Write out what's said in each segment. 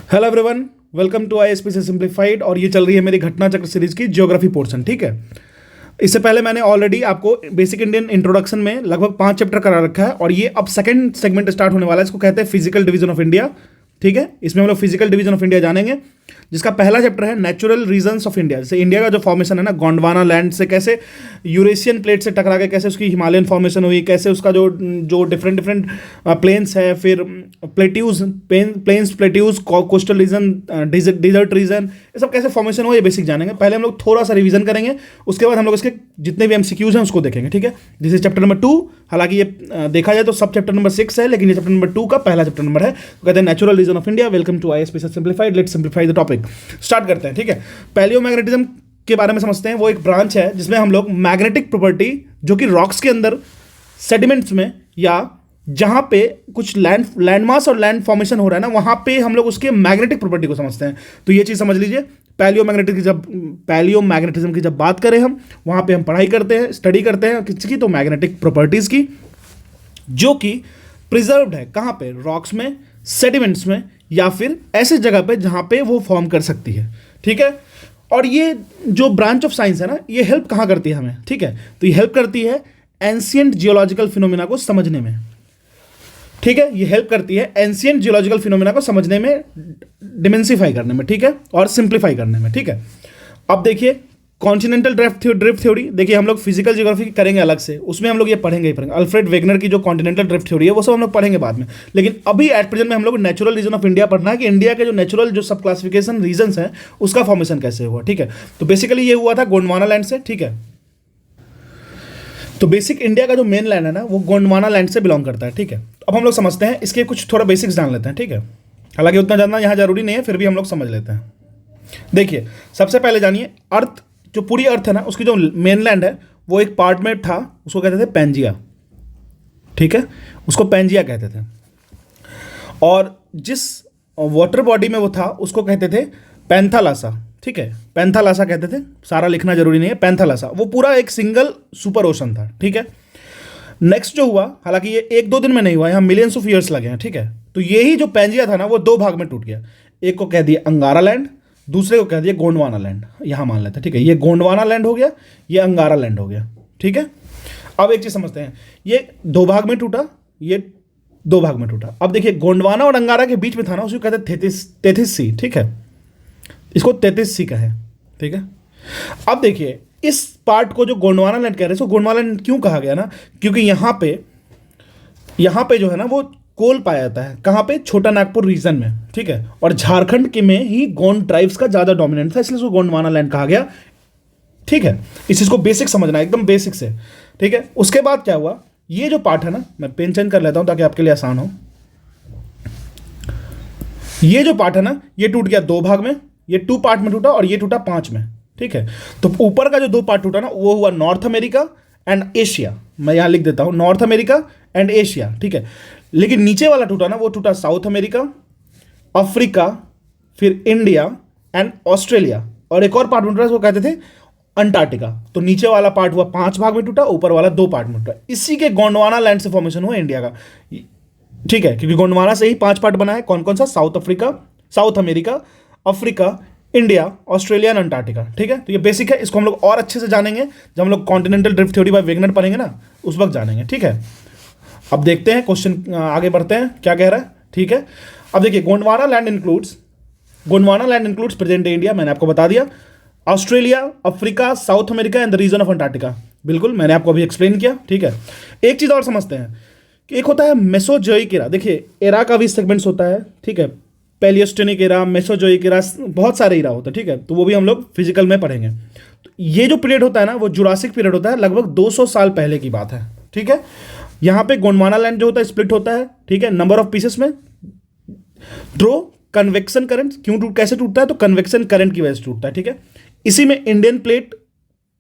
Hello everyone, welcome to ISPC simplified. और ये चल रही है मेरी घटना चक्र सीरीज की ज्योग्राफी पोर्शन। ठीक है, इससे पहले मैंने ऑलरेडी आपको बेसिक इंडियन इंट्रोडक्शन में लगभग 5 चैप्टर करा रखा है और ये अब सेकंड सेगमेंट स्टार्ट होने वाला है। इसको कहते हैं फिजिकल डिवीजन ऑफ इंडिया। ठीक है, इसमें हम लोग फिजिकल डिवीजन ऑफ इंडिया जानेंगे, जिसका पहला चैप्टर है नेचुरल रीजन्स ऑफ इंडिया। जैसे इंडिया का जो फॉर्मेशन है ना, गोंडवाना लैंड से कैसे यूरेशियन प्लेट से टकरा के कैसे उसकी हिमालयन फॉर्मेशन हुई, कैसे उसका जो जो डिफरेंट डिफरेंट प्लेन्स है, फिर plateaus plains, plateaus, coastal region, desert region, ये सब कैसे फॉर्मेशन हुआ, ये बेसिक जानेंगे। पहले हम लोग थोड़ा सा रिवीजन करेंगे, उसके बाद हम लोग इसके जितने भी एमसीक्यूज हैं उसको देखेंगे। ठीक है, दिस इज चैप्टर नंबर 2। हालांकि ये देखा जाए तो सब चैप्टर नंबर 6 है, लेकिन ये चैप्टर नंबर 2 का पहला चैप्टर नंबर है। तो कहते हैं natural region of India. Welcome to ISPC simplified, let's simplify the topic. Start करते हैं। ठीक है, पैलियोमैग्नेटिज्म के बारे में समझते हैं। वो एक ब्रांच है जिसमें हम लोग मैग्नेटिक प्रॉपर्टी जो कि रॉक्स के अंदर, सेडिमेंट्स में, या जहां पे कुछ लैंड मास और लैंड फॉर्मेशन हो रहा है ना, वहां पे हम लोग उसके मैग्नेटिक प्रॉपर्टी को समझते हैं। तो ये चीज समझ लीजिए, पैलियोमैग्नेटिज्म की जब बात करें हम, वहां पे हम पढ़ाई करते हैं, स्टडी करते हैं किसकी, तो मैग्नेटिक प्रॉपर्टीज की, जो कि प्रिजर्व्ड है कहां पे, रॉक्स में, सेडिमेंट्स में, या फिर ऐसे जगह पे जहां पे वो फॉर्म कर सकती है। ठीक है, और ये जो ब्रांच ऑफ साइंस है ना, ये हेल्प कहां करती है हमें। ठीक है, तो ये हेल्प करती है एंशिएंट जियोलॉजिकल फिनोमिना को समझने में। ठीक है, ये हेल्प करती है एंशिएंट जियोलॉजिकल फिनोमिना को समझने में, डिमेंसिफाई करने में, ठीक है, और सिंप्लीफाई करने में। ठीक है, अब देखिए कॉन्टिनेंटल ड्रिफ्ट थ्योरी। देखिए हम लोग फिजिकल ज्योग्राफी करेंगे अलग से, उसमें हम लोग ये पढ़ेंगे ही पढ़ेंगे। अल्फ्रेड वेगनर की जो कॉन्टिनेंटल ड्रिफ्ट थ्योरी है वो सब हम लोग पढ़ेंगे बाद में, लेकिन अभी एट प्रेजेंट में हम लोग नेचुरल रीजन ऑफ इंडिया पढ़ना है कि इंडिया के जो नेचुरल जो सब क्लासिफिकेशन रीजन्स हैं उसका फॉर्मेशन कैसे हुआ। ठीक है, तो बेसिकली ये हुआ था गोंडवाना लैंड से। ठीक है, तो बेसिक इंडिया का जो मेन लैंड है ना, वो गोंडवाना लैंड से बिलोंग करता है। ठीक है, अब हम लोग समझते हैं, इसके कुछ थोड़ा बेसिक्स जान लेते हैं। ठीक है, हालांकि उतना जानना यहाँ जरूरी नहीं है, फिर भी हम लोग समझ लेते हैं। देखिए सबसे पहले जानिए, अर्थ जो पूरी अर्थ है ना, उसकी जो मेनलैंड है वो एक पार्ट में था, उसको कहते थे पैंजिया। ठीक है, उसको पैंजिया कहते थे। और जिस वाटर बॉडी में वो था उसको कहते थे पैंथालासा। ठीक है, पैंथालासा कहते थे, सारा लिखना जरूरी नहीं है, पैंथालासा। वो पूरा एक सिंगल सुपर ओशन था। ठीक है, नेक्स्ट जो हुआ, हालांकि ये 1-2 दिन में नहीं हुआ, यहाँ मिलियंस ऑफ ईयर्स लगे हैं। ठीक है, तो यही जो पैंजिया था ना, वो 2 भाग में टूट गया। एक को कह दिया अंगारा लैंड, दूसरे को कह दिया गोंडवाना लैंड। यहां मान लेते हैं। ठीक है, ये गोंडवाना लैंड हो गया, ये अंगारा लैंड हो गया। ठीक है, अब एक चीज समझते हैं, ये 2 भाग में टूटा, ये 2 भाग में टूटा। अब देखिए गोंडवाना और अंगारा के बीच में था ना, उसको कहते हैं 33 सी। ठीक है, इसको 33 सी कहे। ठीक है, अब देखिए इस पार्ट को जो गोंडवाना लैंड कह रहे हैं, इसको गोंडवाना लैंड क्यों कहा गया ना, क्योंकि यहां पे जो है ना, वो कोल पाया जाता है। कहाँ पे, छोटा नागपुर रीजन में। ठीक है, और झारखंड के में ही गोंड ट्राइब्स का ज्यादा डोमिनेंट था, इसलिए उसको गोंडवाना लैंड कहा गया। ठीक है, इस चीज को बेसिक समझना है, एकदम बेसिक से। ठीक है, उसके बाद क्या हुआ, ये जो पार्ट है ना, मैं पेन चेंज कर लेता हूं ताकि आपके लिए आसान हो। ये जो पार्ट है ना, ये टूट गया 2 भाग में, ये 2 पार्ट में टूटा, और ये टूटा 5 में। ठीक है, तो ऊपर का जो 2 पार्ट टूटा ना, वो हुआ नॉर्थ अमेरिका एंड एशिया। मैं यहां लिख देता हूं, नॉर्थ अमेरिका एंड एशिया। ठीक है, लेकिन नीचे वाला टूटा ना, वो टूटा साउथ अमेरिका, अफ्रीका, फिर इंडिया एंड ऑस्ट्रेलिया, और एक और पार्ट में टूटा, उसको कहते थे अंटार्कटिका। तो नीचे वाला पार्ट हुआ 5 भाग में टूटा, ऊपर वाला 2 पार्ट में टूटा। इसी के गोंडवाना लैंड से फॉर्मेशन हुआ इंडिया का। ठीक है, क्योंकि गोंडवाना से ही 5 पार्ट बना है। कौन कौन सा, south America, Africa, India, Australia and Antarctica. ठीक है, तो ये बेसिक है, इसको हम लोग और अच्छे से जानेंगे जब हम लोग continental drift theory by Wegener पढ़ेंगे ना, उस वक्त जानेंगे। ठीक है, अब देखते हैं क्वेश्चन, आगे बढ़ते हैं क्या कह रहा है। ठीक है, अब देखिए Gondwana land includes present day India, मैंने आपको बता दिया, Australia, Africa, South America and the region of Antarctica. बिल्कुल, मैंने आपको अभी एक्सप्लेन किया। ठीक है, एक चीज और समझते हैं कि एक होता है मेसोजोइक एरा। देखिए एरा का भी सेगमेंट्स होता है। ठीक है, पैलियोस्टेनिक एरा, मेसोजोइक एरा, बहुत सारे एरा होते हैं। ठीक है, तो वो भी हम लोग फिजिकल में पढ़ेंगे। तो ये जो पीरियड होता है ना, वो जुरासिक पीरियड होता है, लगभग 200 साल पहले की बात है। ठीक है, यहां पे गोंडवाना लैंड जो होता है स्प्लिट होता है। ठीक है, नंबर ऑफ पीसेस में, थ्रो कन्वेक्शन करंट। कैसे टूटता है, तो कन्वेक्शन करंट की वजह से टूटता है। ठीक है, इसी में इंडियन प्लेट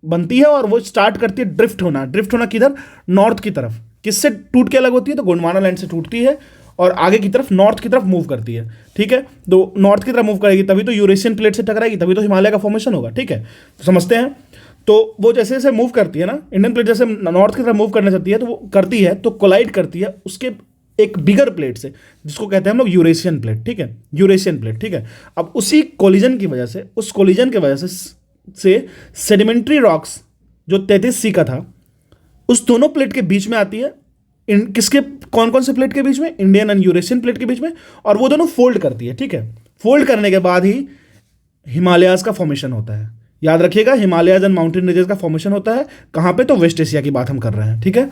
बनती है और वो स्टार्ट करती है ड्रिफ्ट होना किधर, नॉर्थ की तरफ। किससे टूट के अलग होती है, तो गोंडवाना लैंड से टूटती है और आगे की तरफ, नॉर्थ की तरफ मूव करती है। ठीक है, तो नॉर्थ की तरफ मूव करेगी तभी तो यूरेशियन प्लेट से टकराएगी, तभी तो हिमालय का फॉर्मेशन होगा। ठीक है, तो समझते हैं। तो वो जैसे जैसे मूव करती है ना, इंडियन प्लेट जैसे नॉर्थ की तरफ मूव करने सकती है, तो वो करती है, तो कोलाइड करती है उसके एक बिगर प्लेट से, जिसको कहते हैं हम लोग यूरेशियन प्लेट, ठीक है, यूरेशियन प्लेट, ठीक है। अब उसी कोलिजन की वजह से, उस कोलिजन की वजह से सेडिमेंट्री रॉक्स जो 33C का था, उस दोनों प्लेट के बीच में आती है। किसके, कौन कौन से प्लेट के बीच में? इंडियन एंड यूरेशियन प्लेट के बीच में, और वो दोनों फोल्ड करती है, ठीक है। फोल्ड करने के बाद ही हिमालयाज का फॉर्मेशन होता है। याद रखिएगा, हिमालयाज एंड माउंटेन रेंजेस का फॉर्मेशन होता है कहाँ पे? तो वेस्ट एशिया की बात हम कर रहे हैं, ठीक है।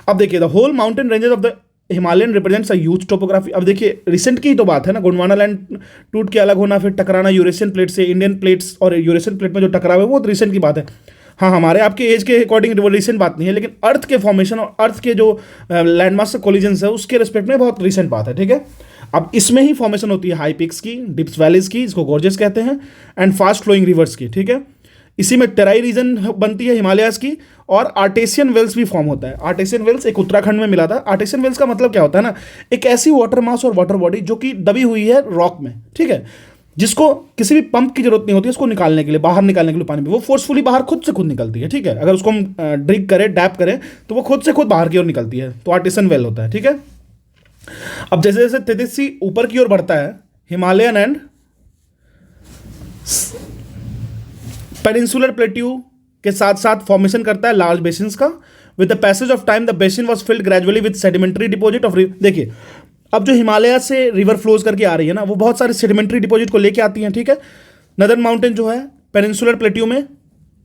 अब देखिए, the whole mountain ranges of the Himalayan represents a huge topography. अब देखिए, रिसेंट की तो बात है ना, गोंडवाना लैंड टूट के अलग होना, फिर टकराना यूरेशियन प्लेट से, इंडियन प्लेट्स और यूरेशियन प्लेट में जो टकराव है वो तो रिसेंट की बात है। हाँ, हमारे आपके एज के अकॉर्डिंग वो रिसेंट बात नहीं है, लेकिन अर्थ के फॉर्मेशन और अर्थ के जो लैंडमास कोलिजन्स है उसके रिस्पेक्ट में बहुत रिसेंट बात है, ठीक है। अब इसमें ही फॉर्मेशन होती है हाई पिक्स की, डिप्स वैलीज की, इसको गॉर्जेस कहते हैं, एंड फास्ट फ्लोइंग रिवर्स की, ठीक है। इसी में टेराई रीजन बनती है हिमालयाज की, और आर्टेसियन वेल्स भी फॉर्म होता है। आर्टेसियन वेल्स एक उत्तराखंड में मिला था। आर्टेसियन वेल्स का मतलब क्या होता है ना, एक ऐसी वाटर मास और वाटर बॉडी जो कि दबी हुई है रॉक में, ठीक है, जिसको किसी भी पंप की जरूरत नहीं होती है उसको निकालने के लिए, बाहर निकालने के लिए पानी में, वो फोर्सफुली बाहर खुद से खुद निकलती है, ठीक है। अगर उसको हम ड्रिग करें, डैप करें, तो वो खुद से खुद बाहर की ओर निकलती है, तो आर्टेसियन वेल होता है, ठीक है। अब जैसे जैसे 33C ऊपर की ओर बढ़ता है, हिमालयन एंड पेनिनसुलर प्लेट्यू के साथ साथ फॉर्मेशन करता है लार्ज बेसिन्स का। With the passage of time the basin was field gradually with sedimentary deposit of, देखिए अब जो हिमालय से रिवर फ्लोज करके आ रही है ना, वो बहुत सारे सेडिमेंट्री डिपॉजिट को लेके आती हैं, ठीक है। नदर्न माउंटेन जो है पेनिनसुलर प्लेट्यू में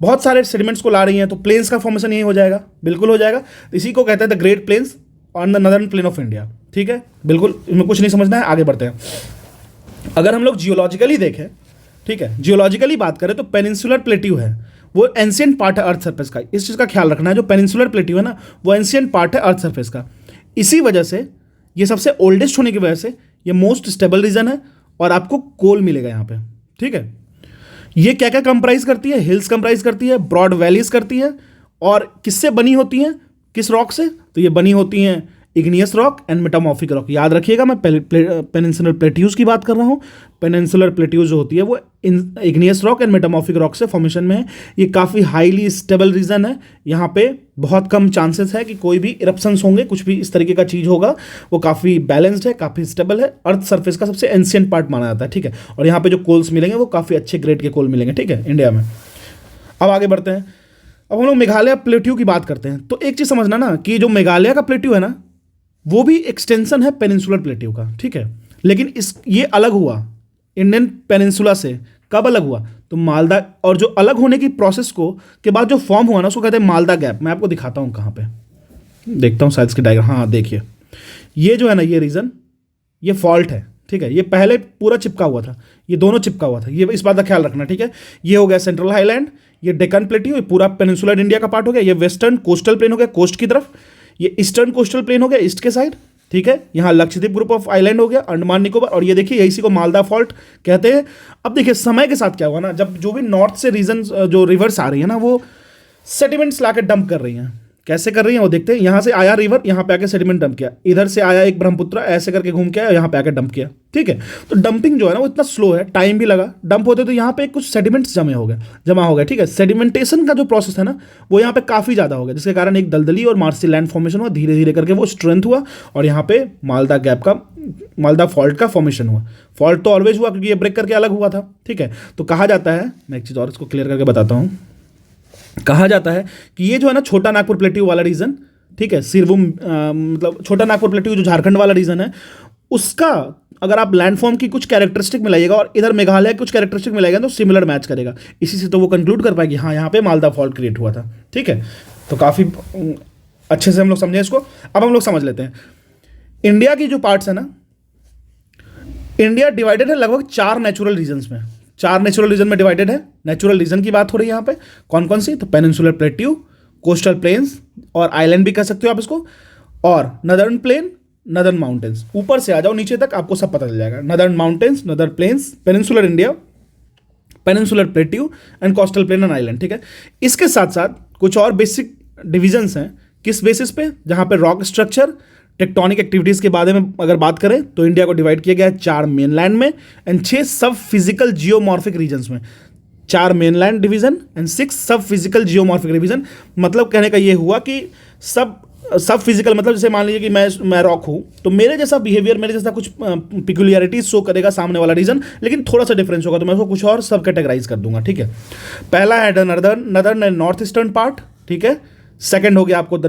बहुत सारे सेडिमेंट्स को ला रही हैं, तो प्लेन्स का फॉर्मेशन यही हो जाएगा, बिल्कुल हो जाएगा। इसी को कहते हैं the great plains on the northern plain of India, ठीक है, बिल्कुल, इसमें कुछ नहीं समझना है, आगे बढ़ते हैं। अगर हम लोग जियोलॉजिकली देखें, ठीक है, जियोलॉजिकली बात करें तो पेनिनसुलर प्लेट्यू है वो एंशियंट पार्ट है अर्थ सरफेस का। इस चीज़ का ख्याल रखना है, जो पेनिनसुलर प्लेट्यू है ना, वो एंशियंट पार्ट है अर्थ सरफेस का। इसी वजह से ये सबसे ओल्डेस्ट होने की वजह से ये मोस्ट स्टेबल रीजन है, और आपको कोल मिलेगा यहाँ पे, ठीक है। ये क्या क्या कंप्राइज करती है? हिल्स कंप्राइज करती है, ब्रॉड वैलीज करती है, और किससे बनी होती हैं? किस रॉक से? तो ये बनी होती हैं igneous rock and metamorphic rock. याद रखिएगा, मैं पेनिनसुलर प्लेट्यूज की बात कर रहा हूँ। पेनिनसुलर प्लेट्यूज जो होती है वो igneous rock and metamorphic rock से फॉर्मेशन में है। ये काफ़ी हाईली स्टेबल रीजन है। यहाँ पे बहुत कम चांसेस है कि कोई भी इरप्शंस होंगे, कुछ भी इस तरीके का चीज़ होगा। वो काफ़ी बैलेंस्ड है, काफ़ी स्टेबल है, अर्थ सर्फेस का सबसे एंशियंट पार्ट माना जाता है, ठीक है। और यहाँ पे जो कोल्स मिलेंगे वो काफ़ी अच्छे ग्रेड के कोल मिलेंगे, ठीक है, इंडिया में। अब आगे बढ़ते हैं। अब हम लोग मेघालय प्लेट्यू की बात करते हैं। तो एक चीज़ समझना ना कि जो मेघालय का प्लेट्यू है ना, वो भी एक्सटेंशन है पेनिनसुलर प्लेट्यू का, ठीक है। लेकिन ये अलग हुआ इंडियन पेनिनसुला से। कब अलग हुआ? तो मालदा, और जो अलग होने की प्रोसेस को के बाद जो फॉर्म हुआ ना, उसको कहते हैं मालदा गैप। मैं आपको दिखाता हूँ कहाँ पे, देखता हूँ शायद इसकी डायग्राम। हाँ देखिए, ये जो है ना, ये रीजन, ये फॉल्ट है, ठीक है। ये पहले पूरा चिपका हुआ था, ये दोनों चिपका हुआ था, ये इस बात का ख्याल रखना, ठीक है। ये हो गया सेंट्रल हाईलैंड, ये डेक्कन प्लेट्यू, ये पूरा पेनिनसुलर इंडिया का पार्ट हो गया। ये वेस्टर्न कोस्टल प्लेन हो गया कोस्ट की तरफ, ये ईस्टर्न कोस्टल प्लेन हो गया ईस्ट के साइड, ठीक है। यहाँ लक्षद्वीप ग्रुप ऑफ आइलैंड हो गया, अंडमान निकोबार, और ये देखिए इसी को मालदा फॉल्ट कहते हैं। अब देखिए समय के साथ क्या हुआ ना, जब जो भी नॉर्थ से रीजन जो रिवर्स आ रही है ना, वो सेडिमेंट्स लाकर डंप कर रही हैं। कैसे कर रही हैं वो देखते हैं। यहाँ से आया रिवर, यहाँ पे आके सेडिमेंट डंप किया, इधर से आया एक ब्रह्मपुत्र, ऐसे करके घूम के आया, यहाँ पे आके डंप किया, ठीक है। तो डंपिंग जो है ना वो इतना स्लो है, टाइम भी लगा। डंप होते तो यहाँ पे कुछ सेडिमेंट्स जमा हो गए, ठीक है। सेडिमेंटेशन का जो प्रोसेस है ना, वो यहाँ पे काफ़ी ज़्यादा हो गया, जिसके कारण एक दलदली और मार्सी लैंड फॉर्मेशन हुआ। धीरे धीरे करके वो स्ट्रेंथ हुआ, और यहाँ पे मालदा गैप का, मालदा फॉल्ट का फॉर्मेशन हुआ। फॉल्ट तो ऑलवेज हुआ क्योंकि ये ब्रेक करके अलग हुआ था, ठीक है। तो कहा जाता है, मैं एक चीज़ और इसको क्लियर करके बताता हूँ। कहा जाता है कि ये जो है ना छोटा नागपुर प्लेट्यू वाला रीजन, ठीक है, सिरभूम मतलब छोटा नागपुर प्लेट्यू जो झारखंड वाला रीजन है, उसका अगर आप लैंडफॉर्म की कुछ कैरेक्टरिस्टिक मिलाइएगा और इधर मेघालय की कुछ कैरेक्टरिस्टिक मिलाइएगा तो सिमिलर मैच करेगा। इसी से तो वो कंक्लूड कर पाएगी हाँ यहाँ पे मालदा फॉल्ट क्रिएट हुआ था, ठीक है। तो काफ़ी अच्छे से हम लोग समझे इसको। अब हम लोग समझ लेते हैं इंडिया की जो पार्ट्स है ना, इंडिया डिवाइडेड है लगभग 4 नेचुरल रीजन्स में। 4 नेचुरल रीजन में डिवाइडेड है। नेचुरल रीजन की बात हो रही है यहाँ पे, कौन कौन सी? तो पेनिनसुलर प्लेट्यू, कोस्टल प्लेन्स और आइलैंड भी कह सकते हो आप इसको, और नदर्न प्लेन, नदर्न माउंटेन्स। ऊपर से आ जाओ नीचे तक आपको सब पता चल जाएगा। Northern mountains, northern plains, peninsular India, peninsular plateau and coastal plain and island, ठीक है। इसके साथ साथ कुछ और बेसिक डिविजन्स हैं। किस बेसिस पे? जहाँ पे रॉक स्ट्रक्चर, टेक्टोनिक एक्टिविटीज़ के बारे में अगर बात करें तो इंडिया को डिवाइड किया गया है 4 मेनलैंड में एंड 6 सब फिजिकल जियोमॉर्फिक रीजन्स में। 4 मेनलैंड डिवीजन एंड 6 सब फिजिकल जियोमॉर्फिक डिवीजन। मतलब कहने का ये हुआ कि सब सब फिजिकल मतलब जैसे मान लीजिए कि मैं रॉक हूँ, तो मेरे जैसा बिहेवियर, मेरे जैसा कुछ पिक्यूलियरिटीज शो करेगा सामने वाला रीजन, लेकिन थोड़ा सा डिफरेंस होगा, तो मैं उसको कुछ और सब कैटेगराइज कर दूंगा, ठीक है। पहला है the northern and north eastern part, ठीक है। सेकंड हो गया आपको द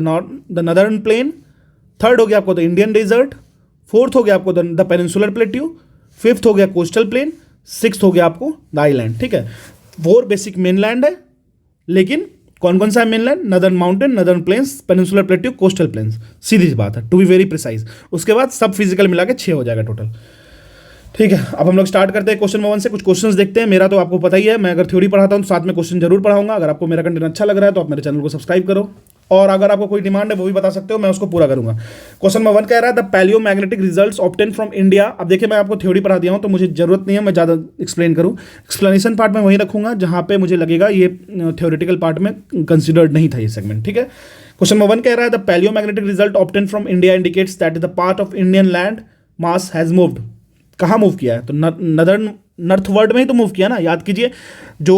नदर्न प्लेन। थर्ड हो गया आपको द इंडियन डेजर्ट। फोर्थ हो गया आपको द पेनिनसुलर प्लेट्यू। फिफ्थ हो गया कोस्टल प्लेन। सिक्स्थ हो गया आपको द आइलैंड, ठीक है। 4 बेसिक मेनलैंड है, लेकिन कौन कौन सा है mainland? Northern mountain, northern plains, peninsular plateau, coastal plains. सीधी सी बात है, टू बी वेरी प्रिसाइज। उसके बाद सब फिजिकल मिला के 6 हो जाएगा टोटल, ठीक है। अब हम लोग स्टार्ट करते हैं क्वेश्चन नंबर 1 से। कुछ क्वेश्चंस देखते हैं। मेरा तो आपको पता ही है, मैं अगर थ्योरी पढ़ाता हूं तो साथ में क्वेश्चन जरूर पढ़ाऊंगा। अगर आपको मेरा कंटेंट अच्छा लग रहा है तो आप मेरे चैनल को सब्सक्राइब करो, और अगर आपको कोई डिमांड है वो भी बता सकते हो, मैं उसको पूरा करूंगा। क्वेश्चन नंबर 1 कह रहा है the palaeo magnetic results obtain from India. अब देखिए, मैं आपको थ्योरी पढ़ा दिया हूं तो मुझे जरूरत नहीं है मैं ज़्यादा एक्सप्लेन करूं। एक्सप्लेनेशन पार्ट में वही रखूंगा जहां पे मुझे लगेगा ये थ्योरेटिकल पार्ट में कंसिडर्ड नहीं था ये सेगमेंट, ठीक है। क्वेश्चन नंबर 1 कह रहा है the palaeo magnetic result obtain from India indicates that the part of Indian land mass has moved. कहाँ मूव किया है? तो नदर्न नॉर्थवर्ड में ही तो मूव किया ना, याद कीजिए। जो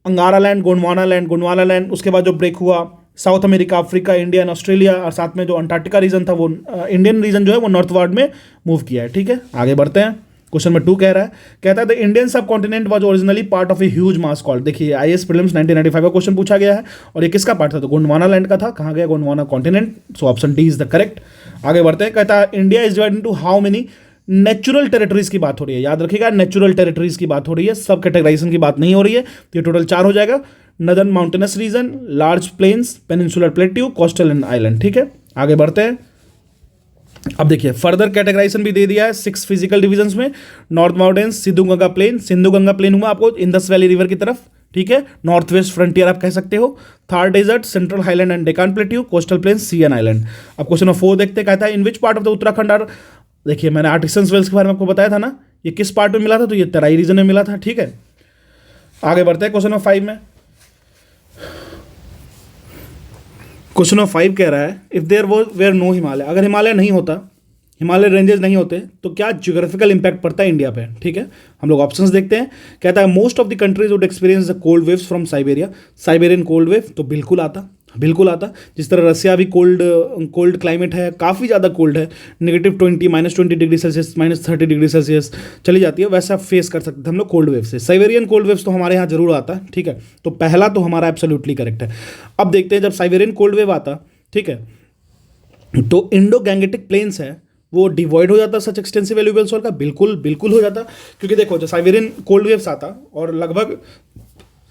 अंगारा लैंड, गोंडवाना लैंड, उसके बाद जो ब्रेक हुआ south America, Africa, India, Australia, और साथ में जो अंटार्कटिका रीजन था वो इंडियन रीजन जो है वो नॉर्थवर्ड में मूव किया है, ठीक है। आगे बढ़ते हैं। क्वेश्चन नंबर 2 कह रहा है, कहता है द इंडियन सब continent was originally part of a huge mass called. देखिए, आईएएस प्रीलिम्स 1995 का क्वेश्चन पूछा गया है, और ये किसका पार्ट था? तो गोंडवाना लैंड का था। कहाँ गया Gondwana continent? So option D is the correct. आगे बढ़ते हैं। कहता है India is divided into how many natural territories की बात हो रही है, याद रखिएगा, नेचुरल टेरिटरीज की बात हो रही है, सब कैटेगराइजेशन की बात नहीं हो रही है। तो ये टोटल 4 हो जाएगा। Northern mountainous region, large plains, peninsular plateau, coastal and island, ठीक है। आगे बढ़ते हैं। अब देखिए, फर्दर कैटेगराइजेशन भी दे दिया है 6 फिजिकल डिविजन्स में। North mountains, Sindhu Ganga plain हुआ आपको इंदस वैली रिवर की तरफ, ठीक है। नॉर्थ वेस्ट फ्रंटियर आप कह सकते हो। Thar desert, central highland and Deccan plateau, coastal plains, sea and island. अब क्वेश्चन नंबर 4 देखते हैं। कहता है in which part of the Uttarakhand are, देखिए मैंने आर्टिसंस वेल्स के बारे में आपको बताया था ना, ये किस पार्ट में मिला था? तो ये तराई रीजन में मिला था, ठीक है। आगे बढ़ते हैं क्वेश्चन नंबर 5 में। क्वेश्चन नंबर 5 कह रहा है if there were no Himalaya, अगर हिमालय नहीं होता, हिमालय रेंजेस नहीं होते, तो क्या ज्योग्राफिकल इंपैक्ट पड़ता है इंडिया पे, ठीक है। हम लोग ऑप्शंस देखते हैं। कहता है most of the countries would experience the cold waves from Siberia. Siberian cold wave तो बिल्कुल आता, बिल्कुल आता। जिस तरह रसिया भी कोल्ड क्लाइमेट है, काफ़ी ज़्यादा कोल्ड है, -20 -20 डिग्री सेल्सियस, -30 डिग्री सेल्सियस चली जाती है, वैसा फेस कर सकते थे हम लोग कोल्ड वेव से। साइबेरियन कोल्ड वेव्स तो हमारे यहाँ जरूर आता है, ठीक है। तो पहला तो हमारा एब्सोल्युटली करेक्ट है। अब देखते हैं, जब साइबेरियन कोल्ड वेव आता, ठीक है, तो इंडो गैंगेटिक प्लेन्स है वो डिवॉइड हो जाता सच एक्सटेंसिव एलुवियल सोइल का, बिल्कुल बिल्कुल हो जाता। क्योंकि देखो, जब साइबेरियन कोल्ड वेव्स आता और लगभग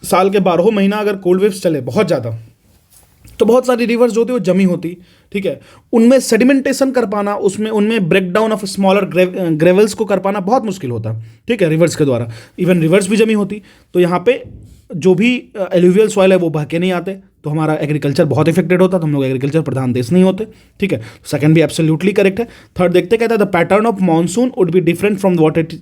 साल के 12 महीना अगर कोल्ड वेव्स चले बहुत ज़्यादा, तो बहुत सारी रिवर्स जो होती है वो जमी होती, ठीक है। उनमें सेडिमेंटेशन कर पाना, उनमें break down of smaller gravels को कर पाना बहुत मुश्किल होता, ठीक है, रिवर्स के द्वारा। इवन रिवर्स भी जमी होती, तो यहाँ पे जो भी एलुवियल सॉइल है वो बह के नहीं आते, तो हमारा एग्रीकल्चर बहुत इफेक्टेड होता, तो हम लोग एग्रीकल्चर प्रधान देश नहीं होते, ठीक है। सेकंड भी एब्सोल्युटली करेक्ट है। थर्ड देखते, कहता है the pattern of monsoon would be different from what it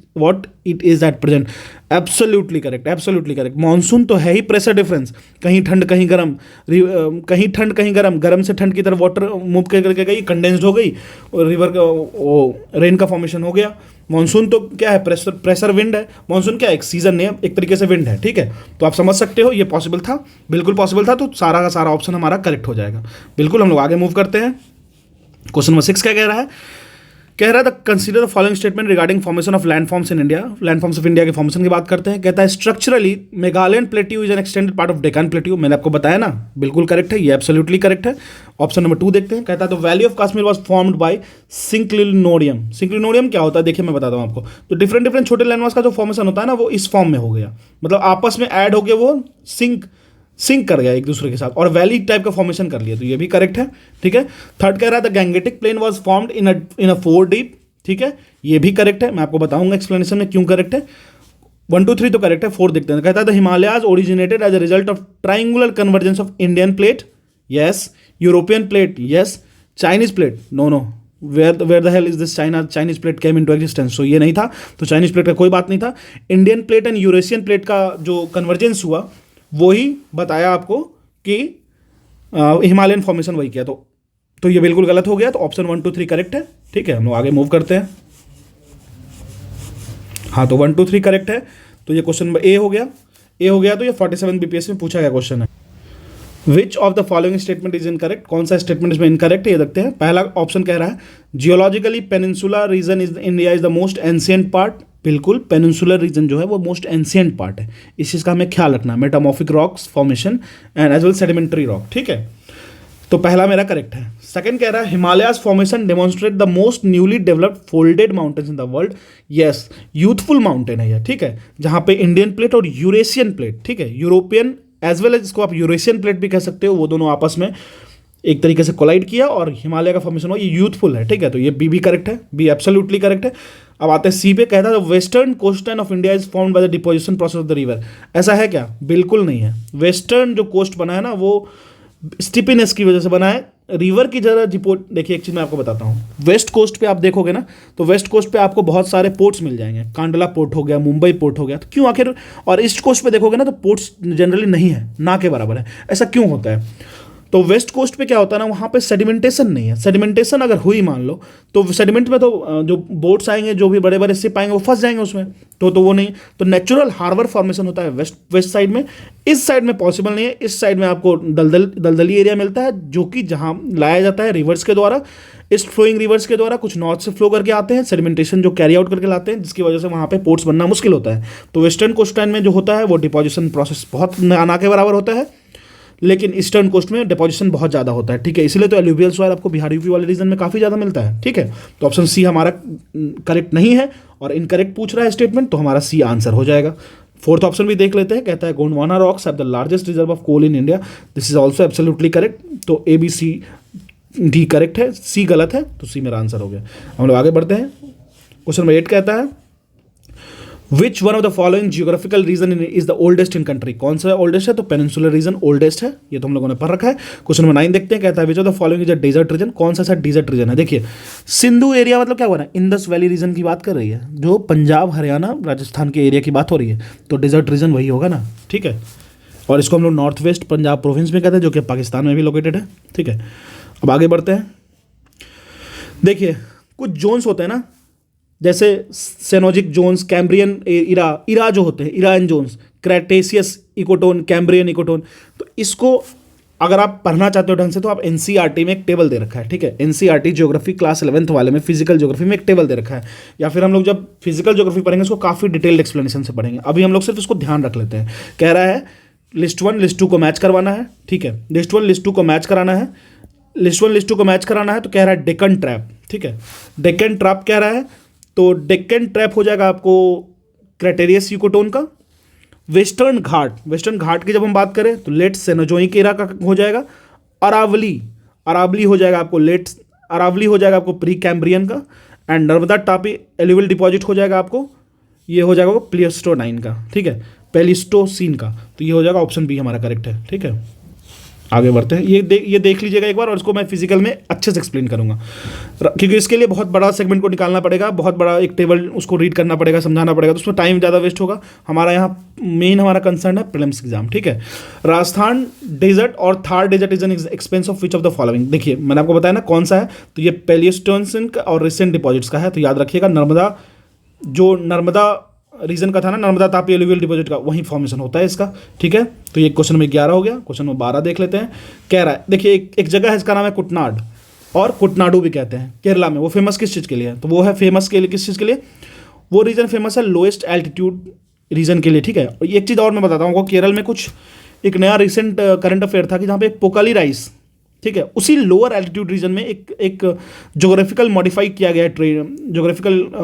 is at present. Absolutely correct, absolutely correct. Monsoon तो है ही प्रेशर डिफरेंस, कहीं ठंड कहीं गर्म, कहीं ठंड कहीं गर्म, गर्म से ठंड की तरफ वाटर मूव करके गई, कंडेंस्ड हो गई, और रिवर का रेन का फॉर्मेशन हो गया। मानसून तो क्या है? प्रेशर विंड है। मानसून क्या है? एक सीजन है, एक तरीके से विंड है, ठीक है। तो आप समझ सकते हो ये पॉसिबल था, बिल्कुल पॉसिबल था, तो सारा का सारा ऑप्शन हमारा करेक्ट हो जाएगा, बिल्कुल। हम लोग आगे मूव करते हैं। क्वेश्चन नंबर 6 क्या कह रहा है? कह रहा था consider the following statement regarding formation of landforms in India. Landforms of India के फॉर्मेशन की बात करते हैं। कहता है structurally Meghalayan plateau is an extended part of Deccan plateau. मैंने आपको बताया ना, बिल्कुल करेक्ट है, ये एब्सोल्युटली करेक्ट है। ऑप्शन नंबर 2 देखते हैं। कहता है the valley of Kashmir was formed by synclinorium. Synclinorium क्या होता है? देखिए मैं बताता हूँ आपको। तो डिफरेंट छोटे लैंडमार्क्स का जो फॉर्मेशन होता है ना, वो इस फॉर्म में हो गया, मतलब आपस में ऐड हो गया, वो सिंक कर गया एक दूसरे के साथ, और वैली टाइप का फॉर्मेशन कर लिया, तो ये भी करेक्ट है, ठीक है। थर्ड कह रहा था Gangetic plain was formed in a 4 deep, ठीक है, ये भी करेक्ट है। मैं आपको बताऊंगा एक्सप्लेनेशन में क्यों करेक्ट है। 1 2 3 तो करेक्ट है, 4 देखते हैं। कहता है the Himalayas originated as a result of triangular convergence of Indian plate, yes. European plate, yes. Chinese plate, no. Where the hell is this Chinese plate came into existence? So ये नहीं था, तो चाइनीज प्लेट का कोई बात नहीं था। Indian plate and Eurasian plate का जो कन्वर्जेंस हुआ वही बताया आपको कि हिमालयन फॉर्मेशन वही किया, तो ये बिल्कुल गलत हो गया। तो ऑप्शन 1 2 3 करेक्ट है, ठीक है। हम लोग आगे मूव करते हैं। हाँ, तो 1 2 3 करेक्ट है, तो ये क्वेश्चन नंबर ए हो गया। तो ये 47 बीपीएस में पूछा गया क्वेश्चन है। Which of the following statement is incorrect, कौन सा स्टेटमेंट इसमें इनकरेक्ट है ये देखते हैं। पहला ऑप्शन कह रहा है geologically peninsula region is India is the most ancient part. बिल्कुल, पेनिनसुलर रीजन जो है वो मोस्ट एंशियंट पार्ट है, इस चीज़ का हमें ख्याल रखना है। Metamorphic rocks formation and as well sedimentary rock, ठीक है, तो पहला मेरा करेक्ट है। सेकंड कह रहा है Himalayas formation demonstrate the most newly developed folded mountains in the world. Yes, youthful mountain है ये, ठीक है, जहां पे इंडियन प्लेट और यूरेशियन प्लेट, ठीक है, यूरोपियन एज वेल एज इसको आप यूरेशियन प्लेट भी कह सकते हो, वो दोनों आपस में एक तरीके से कोलाइड किया और हिमालय का फॉर्मेशन हुआ, ये यूथफुल है, ठीक है, तो ये बी भी करेक्ट है, बी एब्सोल्युटली करेक्ट है। अब आते हैं सी पे, कहता है western coastline of India is formed by the deposition process of the river. ऐसा है क्या? बिल्कुल नहीं है। वेस्टर्न जो कोस्ट बना है ना वो स्टिपिनेस की वजह से बना है, रिवर की जगह डिपोट। देखिए एक चीज़ मैं आपको बताता हूँ, वेस्ट कोस्ट पे आप देखोगे ना तो वेस्ट कोस्ट पे आपको बहुत सारे पोर्ट्स मिल जाएंगे, कांडला पोर्ट हो गया, मुंबई पोर्ट हो गया, तो क्यों आखिर? और ईस्ट कोस्ट पे देखोगे ना तो पोर्ट्स जनरली नहीं है, ना के बराबर है। ऐसा क्यों होता है? तो वेस्ट कोस्ट पे क्या होता है ना, वहाँ पे सेडिमेंटेशन नहीं है। सेडिमेंटेशन अगर हुई मान लो तो सेडिमेंट में तो जो बोट्स आएंगे, जो भी बड़े बड़े शिप आएंगे वो फंस जाएंगे उसमें, तो वो नहीं। तो नेचुरल हार्बर फॉर्मेशन होता है वेस्ट साइड में, इस साइड में पॉसिबल नहीं है। इस साइड में आपको दलदली एरिया मिलता है, जो कि जहाँ लाया जाता है रिवर्स के द्वारा, ईस्ट फ्लोइंग रिवर्स के द्वारा, कुछ नॉर्थ से फ्लो करके आते हैं, सेडिमेंटेशन जो कैरी आउट करके लाते हैं, जिसकी वजह से वहाँ पे पोर्ट्स बनना मुश्किल होता है। तो वेस्टर्न कोस्टलाइन में जो होता है वो डिपोजिशन प्रोसेस बहुत ना के बराबर होता है, लेकिन ईस्टर्न कोस्ट में डिपोजिशन बहुत ज़्यादा होता है, ठीक है, इसलिए तो एलुवियल सॉइल आपको बिहार यूपी वाले रीजन में काफ़ी ज़्यादा मिलता है, ठीक है। तो ऑप्शन सी हमारा करेक्ट नहीं है और इनकरेक्ट पूछ रहा है स्टेटमेंट, तो हमारा सी आंसर हो जाएगा। फोर्थ ऑप्शन भी देख लेते हैं, कहता है Gondwana rocks have the largest reserve of coal in India. This is also absolutely correct, तो A B C D correct है, सी गलत है, तो सी मेरा आंसर हो गया। हम लोग आगे बढ़ते हैं। क्वेश्चन नंबर 8 कहता है which one of the following geographical region is the oldest in country. कौन सा ओल्डेस्ट है? तो पेनिनसुलर रीजन ओल्डेस्ट है, ये तो हम लोगों ने पढ़ रखा है। क्वेश्चन नंबर 9 देखते हैं, कहता है which of the following is a desert region. कौन सा डेजर्ट रीजन है? देखिए सिंधु एरिया मतलब क्या हुआ ना, इंडस वैली रीजन की बात कर रही है, जो पंजाब हरियाणा राजस्थान के एरिया की बात हो रही है, तो डेजर्ट रीजन वही होगा ना, ठीक है। और इसको हम लोग नॉर्थ वेस्ट पंजाब प्रोविंस में कहते हैं, जो कि पाकिस्तान में भी लोकेटेड है, ठीक है। अब आगे बढ़ते हैं। देखिए कुछ जोन्स होते हैं ना, जैसे सेनोजिक जोन्स, कैम्ब्रियन इरा जो होते हैं, इरान जोन्स, क्रेटेशियस इकोटोन, कैम्ब्रियन इकोटोन, तो इसको अगर आप पढ़ना चाहते हो ढंग से तो आप एनसीईआरटी में एक टेबल दे रखा है, ठीक है, एनसीईआरटी ज्योग्राफी क्लास 11th वाले में फिजिकल ज्योग्राफी में एक टेबल दे रखा है, या फिर हम लोग जब फिजिकल ज्योग्राफी पढ़ेंगे उसको काफ़ी डिटेल्ड एक्सप्लेनेशन से पढ़ेंगे। अभी हम लोग सिर्फ इसको ध्यान रख लेते हैं। कह रहा है लिस्ट 1 लिस्ट 2 को मैच करवाना है, ठीक है, लिस्ट 1 लिस्ट 2 को मैच कराना है, लिस्ट 1 लिस्ट 2 को मैच कराना है, तो कह रहा है डेक्कन ट्रैप, ठीक है, डेक्कन ट्रैप कह रहा है, तो डेक्कन ट्रैप हो जाएगा आपको क्रेटेरियस यूकोटोन का। वेस्टर्न घाट की जब हम बात करें तो लेट सेनोजोइक एरा का हो जाएगा। अरावली हो जाएगा आपको प्री कैम्ब्रियन का। एंड नर्मदा टापी एलुवियल डिपॉजिट हो जाएगा आपको, ये हो जाएगा प्लियोस्टोनाइन का, ठीक है, पेलिस्टोसीन का, तो ये हो जाएगा ऑप्शन बी हमारा करेक्ट है, ठीक है। आगे बढ़ते हैं। ये देख लीजिएगा एक बार, और इसको मैं फिजिकल में अच्छे से एक्सप्लेन करूंगा, क्योंकि इसके लिए बहुत बड़ा सेगमेंट को निकालना पड़ेगा, बहुत बड़ा एक टेबल उसको रीड करना पड़ेगा, समझाना पड़ेगा, तो उसमें टाइम ज़्यादा वेस्ट होगा। हमारा यहाँ मेन हमारा कंसर्न है प्रीलिम्स एग्जाम, ठीक है। राजस्थान डेजर्ट और Thar desert is an expanse of which of the following. देखिए मैंने आपको बताया ना कौन सा है, तो ये पेलियोस्टोसिन का और रिसेंट डिपॉजिट्स का है, तो याद रखिएगा नर्मदा रीजन का था ना, नर्मदा तापी एलुवियल डिपॉजिट का, वही फॉर्मेशन होता है इसका, ठीक है। तो ये क्वेश्चन नंबर 11 हो गया। क्वेश्चन नंबर 12 देख लेते हैं। कह रहा है देखिए एक जगह है, इसका नाम है कुटनाड, और कुटनाडु भी कहते हैं, केरला में। वो फेमस किस चीज़ के लिए है? तो वो है फेमस के लिए किस चीज़ के लिए? वो रीजन फेमस है लोएस्ट एल्टीट्यूड रीजन के लिए, ठीक है। और एक चीज़ और मैं बताता हूँ, केरल में कुछ एक नया रिसेंट करंट अफेयर था कि जहाँ पे पोकाली राइस, ठीक है, उसी लोअर एल्टीट्यूड रीजन में एक जोग्राफिकल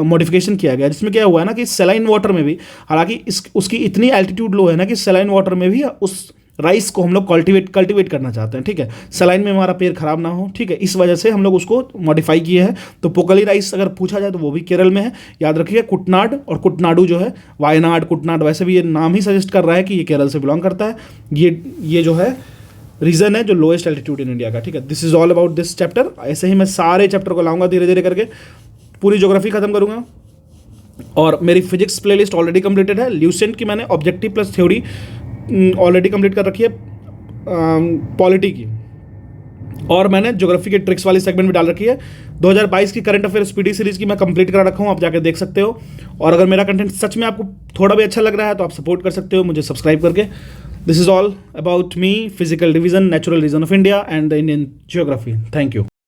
मॉडिफिकेशन किया गया, जिसमें क्या हुआ है ना कि सेलाइन वाटर में भी, हालांकि उसकी इतनी एल्टीट्यूड लो है ना कि सेलाइन वाटर में भी उस राइस को हम लोग कल्टिवेट करना चाहते हैं, ठीक है, सेलाइन में हमारा पेड़ खराब ना हो, ठीक है, इस वजह से हम लोग उसको मॉडिफाई किए हैं। तो पोकली राइस अगर पूछा जाए तो वो भी केरल में है, याद रखिए। कुटनाड और कुटनाडु जो है, वायनाड कुटनाड, वैसे भी ये नाम ही सजेस्ट कर रहा है कि ये केरल से बिलोंग करता है। ये जो है रीजन है जो लोएस्ट एल्टीट्यूड इन इंडिया का, ठीक है। This is all about this chapter. ऐसे ही मैं सारे चैप्टर को लाऊंगा धीरे धीरे करके, पूरी ज्योग्राफी खत्म करूंगा। और मेरी फिजिक्स प्लेलिस्ट ऑलरेडी कंप्लीटेड है। ल्यूसेंट की मैंने objective plus theory already complete कर रखी है, पॉलिटी की, और मैंने ज्योग्राफी के ट्रिक्स वाली सेगमेंट भी डाल रखी है। 2022 की करंट अफेयर स्पीडी सीरीज की मैं कंप्लीट करा रखा हूँ, आप जाकर देख सकते हो। और अगर मेरा कंटेंट सच में आपको थोड़ा भी अच्छा लग रहा है तो आप सपोर्ट कर सकते हो मुझे सब्सक्राइब करके। This is all about me, physical division, natural region of India, and the Indian geography. Thank you.